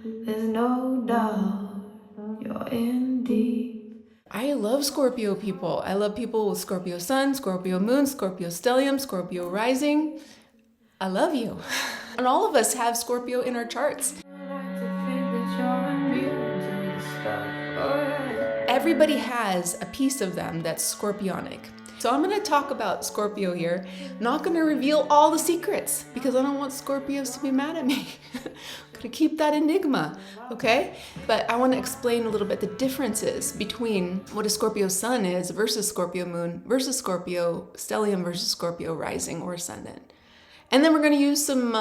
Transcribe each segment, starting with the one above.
There's no doubt you're in deep. I love Scorpio people. I love people with Scorpio Sun, Scorpio Moon, Scorpio Stellium, Scorpio Rising. I love you. And all of us have Scorpio in our charts. Everybody has a piece of them that's scorpionic. So I'm going to talk about Scorpio here. I'm not going to reveal all the secrets because I don't want Scorpios to be mad at me. I'm going to keep that enigma, okay? But I want to explain a little bit the differences between what a Scorpio Sun is versus Scorpio Moon versus Scorpio Stellium versus Scorpio Rising or Ascendant. And then we're going to use some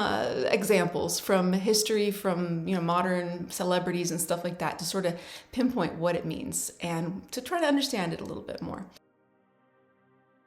examples from history, from modern celebrities and stuff like that to sort of pinpoint what it means and to try to understand it a little bit more.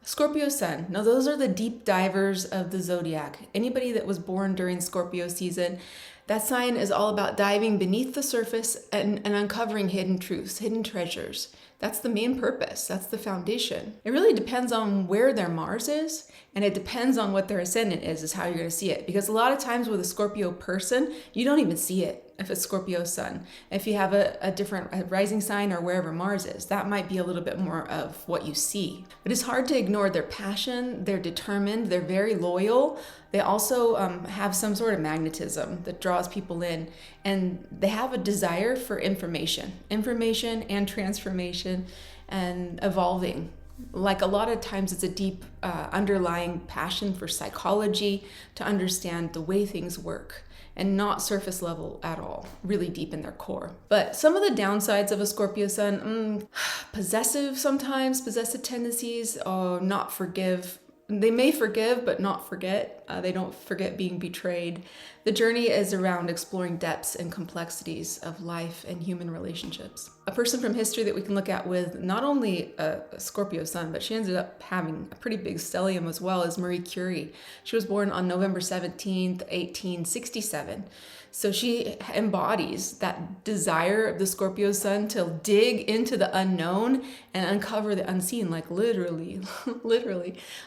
Scorpio Sun. Now those are the deep divers of the Zodiac. Anybody that was born during Scorpio season, that sign is all about diving beneath the surface and uncovering hidden truths, hidden treasures. That's the main purpose. That's the foundation. It really depends on where their Mars is, and it depends on what their ascendant is how you're going to see it. Because a lot of times with a Scorpio person, you don't even see it if it's Scorpio Sun. If you have a different rising sign or wherever Mars is, that might be a little bit more of what you see. But it's hard to ignore their passion. They're determined. They're very loyal. They also have some sort of magnetism that draws people in, and they have a desire for information and transformation and evolving. Like a lot of times it's a deep underlying passion for psychology, to understand the way things work, and not surface level at all, really deep in their core. But some of the downsides of a Scorpio Sun, possessive sometimes, possessive tendencies, not forgive. They may forgive, but not forget. They don't forget being betrayed. The journey is around exploring depths and complexities of life and human relationships. A person from history that we can look at with not only a Scorpio Sun, but she ended up having a pretty big stellium as well, is Marie Curie. She was born on November 17th, 1867. So she embodies that desire of the Scorpio Sun to dig into the unknown and uncover the unseen, like literally.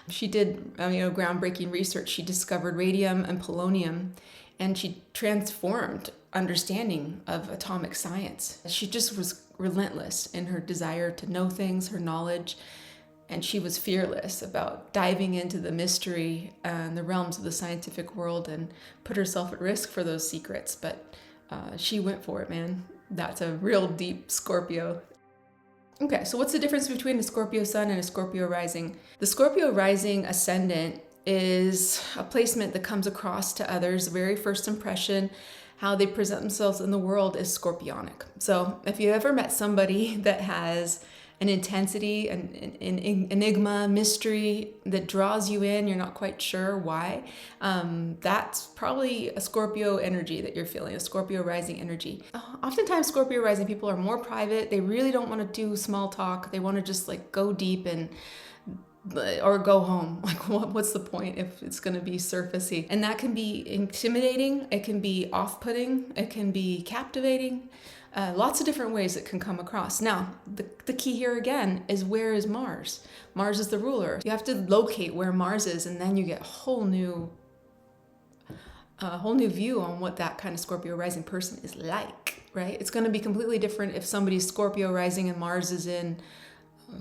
She did groundbreaking research. She discovered radium and polonium, and she transformed understanding of atomic science. She just was relentless in her desire to know things, her knowledge, and she was fearless about diving into the mystery and the realms of the scientific world and put herself at risk for those secrets. But she went for it, man. That's a real deep Scorpio. Okay, so what's the difference between a Scorpio Sun and a Scorpio Rising? The Scorpio Rising ascendant is a placement that comes across to others, the very first impression, how they present themselves in the world is scorpionic. So if you ever met somebody that has an intensity, an enigma, mystery that draws you in, you're not quite sure why, that's probably a Scorpio energy that you're feeling, a Scorpio rising energy. Oftentimes Scorpio rising people are more private. They really don't want to do small talk. They want to just go deep or go home. What's the point if it's going to be surfacey? And that can be intimidating. It can be off-putting. It can be captivating. Lots of different ways it can come across. Now, the key here again is, where is Mars? Mars is the ruler. You have to locate where Mars is, and then you get a whole new view on what that kind of Scorpio rising person is like, right? It's going to be completely different if somebody's Scorpio rising and Mars is in,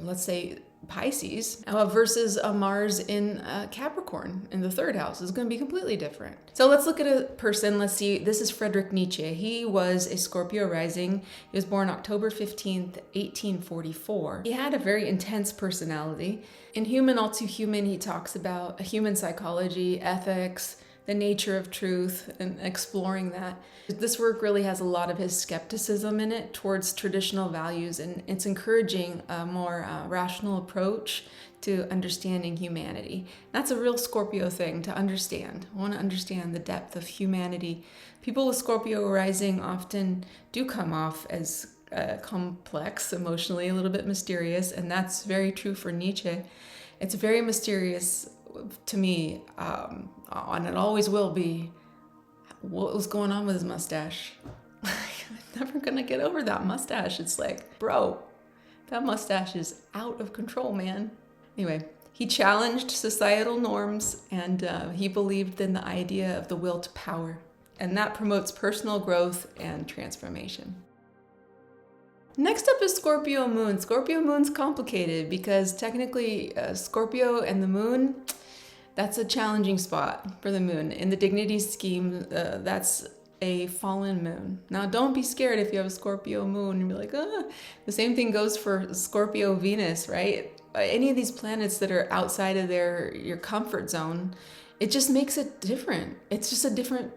let's say, Pisces versus a Mars in Capricorn in the third house. Is going to be completely different. So let's look at a person. Let's see. This is Friedrich Nietzsche. He was a Scorpio rising. He was born October 15th, 1844. He had a very intense personality. In Human All Too Human, he talks about human psychology, ethics, the nature of truth, and exploring that. This work really has a lot of his skepticism in it towards traditional values, and it's encouraging a more rational approach to understanding humanity. That's a real Scorpio thing to understand. I want to understand the depth of humanity. People with Scorpio rising often do come off as complex, emotionally, a little bit mysterious, and that's very true for Nietzsche. It's very mysterious to me, and it always will be, what was going on with his mustache. I'm never gonna get over that mustache. It's like, bro, that mustache is out of control, man. Anyway, he challenged societal norms, and he believed in the idea of the will to power. and that promotes personal growth and transformation. Next up is Scorpio Moon. Scorpio Moon's complicated because technically Scorpio and the Moon, that's a challenging spot for the Moon. In the dignity scheme, that's a fallen moon. Now, don't be scared if you have a Scorpio Moon and be like, ah. The same thing goes for Scorpio Venus, right? Any of these planets that are outside of your comfort zone, it just makes it different. It's just a different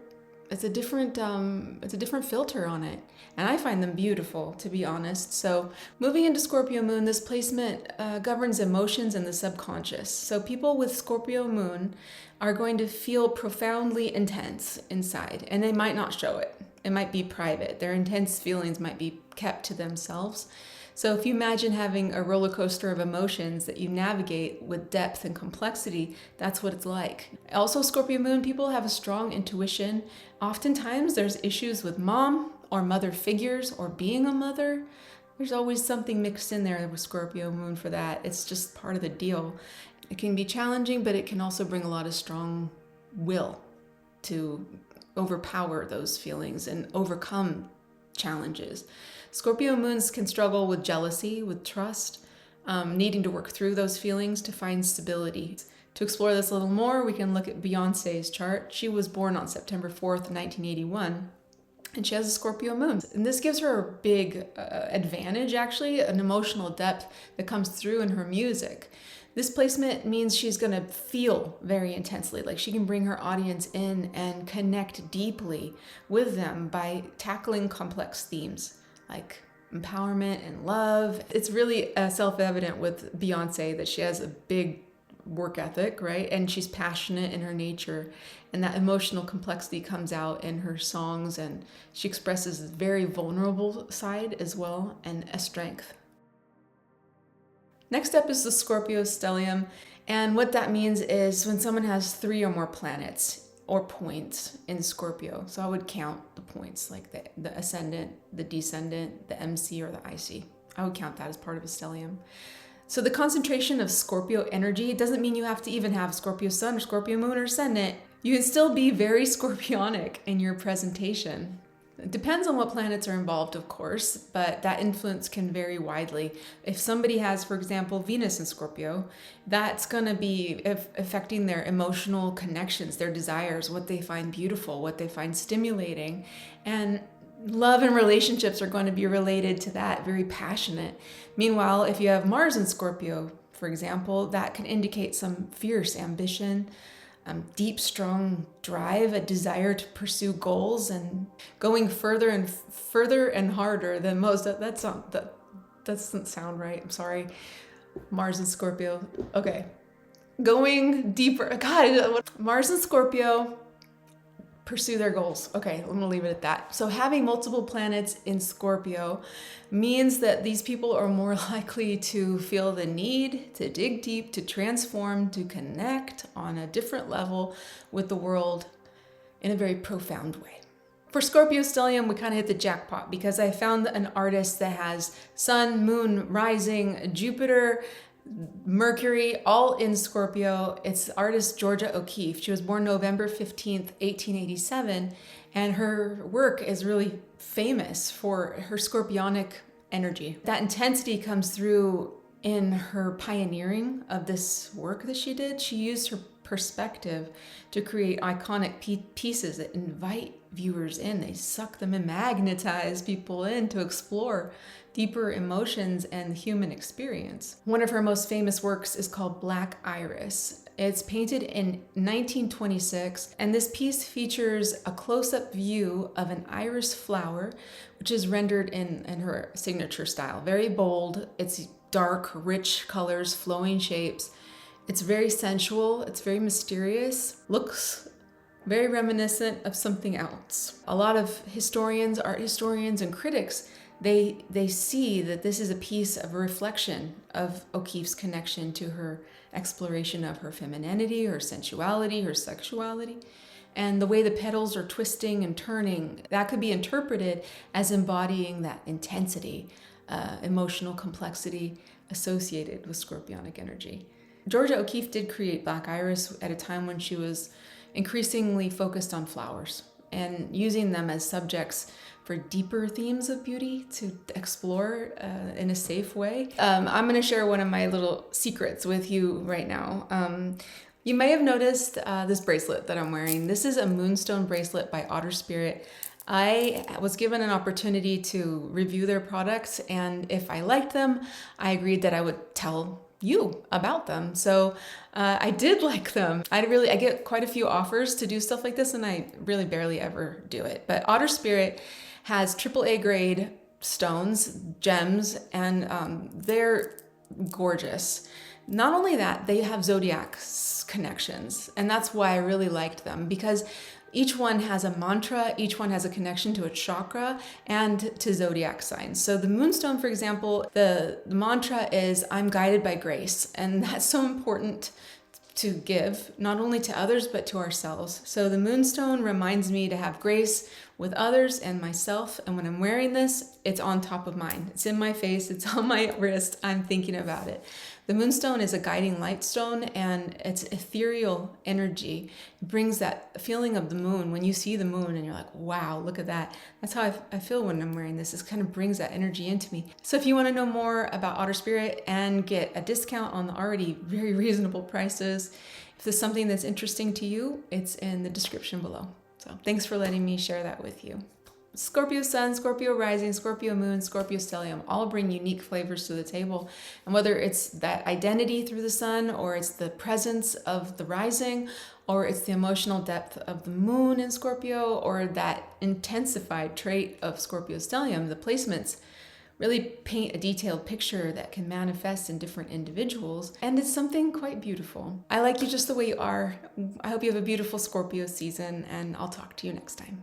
filter on it. And I find them beautiful, to be honest. So moving into Scorpio Moon, this placement governs emotions and the subconscious. So people with Scorpio Moon are going to feel profoundly intense inside, and they might not show it. It might be private. Their intense feelings might be kept to themselves. So if you imagine having a roller coaster of emotions that you navigate with depth and complexity, that's what it's like. Also, Scorpio Moon people have a strong intuition. Oftentimes there's issues with mom or mother figures or being a mother. There's always something mixed in there with Scorpio Moon for that. It's just part of the deal. It can be challenging, but it can also bring a lot of strong will to overpower those feelings and overcome challenges. Scorpio Moons can struggle with jealousy, with trust, needing to work through those feelings to find stability. To explore this a little more, we can look at Beyonce's chart. She was born on September 4th, 1981, and she has a Scorpio Moon. And this gives her a big advantage, actually, an emotional depth that comes through in her music. This placement means she's going to feel very intensely, like she can bring her audience in and connect deeply with them by tackling complex themes like empowerment and love. It's really self-evident with Beyonce that she has a big work ethic, right? And she's passionate in her nature, and that emotional complexity comes out in her songs, and she expresses a very vulnerable side as well, and a strength. Next up is the Scorpio Stellium, and what that means is when someone has 3 or more planets or points in Scorpio. So I would count the points, like the ascendant, the descendant, the MC, or the IC. I would count that as part of a stellium. So the concentration of Scorpio energy, it doesn't mean you have to even have Scorpio Sun or Scorpio Moon or Ascendant. You can still be very Scorpionic in your presentation. It depends on what planets are involved, of course, but that influence can vary widely. If somebody has, for example, Venus in Scorpio, that's going to be affecting their emotional connections, their desires, what they find beautiful, what they find stimulating. And love and relationships are going to be related to that, very passionate. Meanwhile, if you have Mars in Scorpio, for example, that can indicate some fierce ambition, deep, strong drive, a desire to pursue goals, and going further and harder than most. That doesn't sound right. I'm sorry. Mars in Scorpio. Okay. Going deeper. God, Mars in Scorpio, pursue their goals. Okay, I'm gonna leave it at that. So having multiple planets in Scorpio means that these people are more likely to feel the need to dig deep, to transform, to connect on a different level with the world in a very profound way. For Scorpio Stellium, we kind of hit the jackpot because I found an artist that has Sun, Moon, Rising, Jupiter, Mercury, all in Scorpio. It's artist Georgia O'Keeffe. She was born November 15th, 1887, and her work is really famous for her scorpionic energy. That intensity comes through in her pioneering of this work that she did. She used her perspective to create iconic pieces that invite viewers in. They suck them and magnetize people in to explore deeper emotions and the human experience. One of her most famous works is called Black Iris. It's painted in 1926, and this piece features a close-up view of an iris flower, which is rendered in her signature style. Very bold. It's dark, rich colors, flowing shapes. It's very sensual. It's very mysterious. Looks very reminiscent of something else. A lot of historians, art historians, and critics, they see that this is a piece of a reflection of O'Keeffe's connection to her exploration of her femininity, her sensuality, her sexuality. And the way the petals are twisting and turning, that could be interpreted as embodying that intensity, emotional complexity associated with scorpionic energy. Georgia O'Keeffe did create Black Iris at a time when she was increasingly focused on flowers and using them as subjects for deeper themes of beauty to explore in a safe way. I'm going to share one of my little secrets with you right now. You may have noticed this bracelet that I'm wearing. This is a moonstone bracelet by Otter Spirit. I was given an opportunity to review their products, and if I liked them, I agreed that I would tell you about them. So I did like them. I get quite a few offers to do stuff like this, and I really barely ever do it. But Otter Spirit has AAA grade stones, gems, and they're gorgeous. Not only that, they have Zodiac connections, and that's why I really liked them, because each one has a mantra, each one has a connection to a chakra and to zodiac signs. So the moonstone, for example, the mantra is, I'm guided by grace. And that's so important to give, not only to others, but to ourselves. So the moonstone reminds me to have grace with others and myself. And when I'm wearing this, it's on top of mine. It's in my face, it's on my wrist, I'm thinking about it. The moonstone is a guiding light stone, and it's ethereal energy. It brings that feeling of the moon. When you see the moon and you're like, wow, look at that. That's how I feel when I'm wearing this. It kind of brings that energy into me. So if you want to know more about Otter Spirit and get a discount on the already very reasonable prices, if there's something that's interesting to you, it's in the description below. So thanks for letting me share that with you. Scorpio Sun, Scorpio Rising, Scorpio Moon, Scorpio Stellium all bring unique flavors to the table. And whether it's that identity through the sun, or it's the presence of the rising, or it's the emotional depth of the moon in Scorpio, or that intensified trait of Scorpio Stellium, the placements really paint a detailed picture that can manifest in different individuals. And it's something quite beautiful. I like you just the way you are. I hope you have a beautiful Scorpio season, and I'll talk to you next time.